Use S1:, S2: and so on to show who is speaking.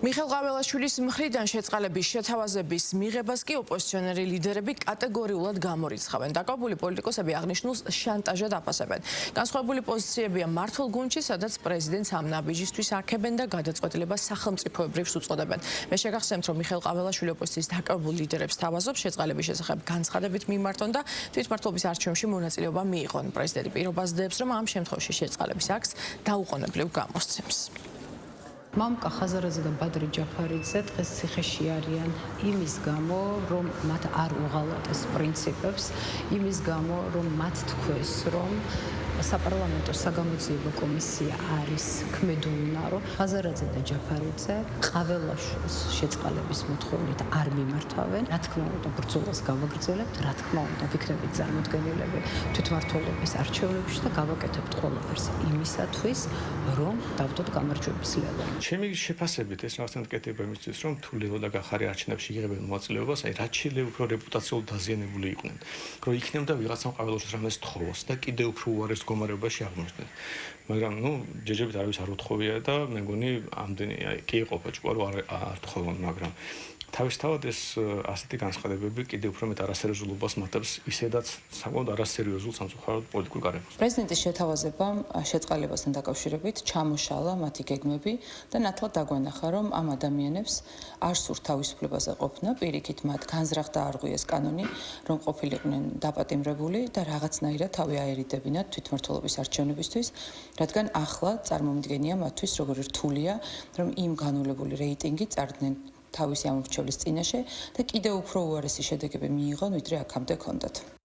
S1: მიხეილ ყაველაშვილის მხრიდან შეწყალების შეთავაზების მიღებას კი ოპოზიციონერი ლიდერები კატეგორიულად გამორიცხავენ. დაკავებული პოლიტიკოსები აღნიშნულს შანტაჟად აფასებენ. განსხვავებული პოზიციებია მართლ გუნდში, სადაც პრეზიდენტს ამ ნაბიჯისთვის აქებენ და გადაწყვეტილებას სახელმწიფოებრივს უწოდებენ. მე შეგახსენებთ, რომ მიხეილ ყაველაშვილი ოპოზიციის დაკავებულ ლიდერებს თავაზობს შეწყალების შესახებ განცხადებით მიმართონ და თვითმმართველობის არჩევნებში მონაწილეობა მიიღონ. პრეზიდენტი პირობას დებს, რომ ამ შემთხვევაში შეწყალების აქტს დაუყოვნებლივ გამოსცემს.
S2: მამკა ხაზარაძე და ბადრი ჯაფარიძე დღეს ციხეში არიან იმის გამო, რომ მათ არ უღალატეს პრინციპებს, იმის გამო, რომ მათ თქვეს, რომ საპარლამენტო საგამოძიებო კომისია არის ქმედულნარო. ხაზარაძე და ჯაფარიძე ყაველაშვილის შეწყალების მოთხოვნით არ მიმართავენ. რა თქმა უნდა, ბრძოლას გავაგრძელებთ, რა თქმა უნდა, ვიქნებით წარმოდგენილები თვითმმართველობის არჩევნებში და გავაკეთებთ ყველაფერს იმისათვის, რომ დავდოთ გამარჯვების ლელო.
S3: ჩემი შეფასებით ეს რაღაცა კეთება იმისთვის, რომ თუ ლელო და გახარი არჩევნებში იღებენ მონაწილეობას, აი რაც შეიძლება უფრო რეპუტაციულად დაზიანებული იყვნენ. რომ იქნებოდა ვიღაცამ ყაველაშვილს რამეს თხოვოს და კიდევ უფრო უარეს მდგომარეობაში აღმოჩნდნენ. მაგრამ ჯეჯებით არავის არ უთხოვია და მე მგონი ამდენი კი იყო ბოჭკوارو არ თხოვონ, მაგრამ თავისთავად ეს ასეთი განცხადებები კიდევ უფრო მეტ არასერიოზულობას მატებს ისედაც საკმაოდ არასერიოზულ სამწუხაროდ პოლიტიკურ გარემოს.
S2: პრეზიდენტის შეთავაზებამ შეწყალებასთან დაკავშირებით ჩამოშალა მათი გეგმები და ნათლად დაგვანახა, რომ ამ ადამიანებს არ სურთ თავისუფლებაზე ყოფნა, პირიქით მათ განზრახ დაარღვიეს კანონი, რომ ყოფილიყვნენ დაპატიმრებული და რაღაცნაირად თავი აერიდებინათ თვითმმართველობის არჩევნებისთვის, რადგან ახლა წარმომიდგენია მათთვის როგორი რთულია, რომ იმ განულებული რეიტინგი წარდნენ თავისი ამორჩევლის წინაშე და კიდევ უფრო უარესი შედეგები მიიღონ, ვიდრე აქამდე ჰქონდათ.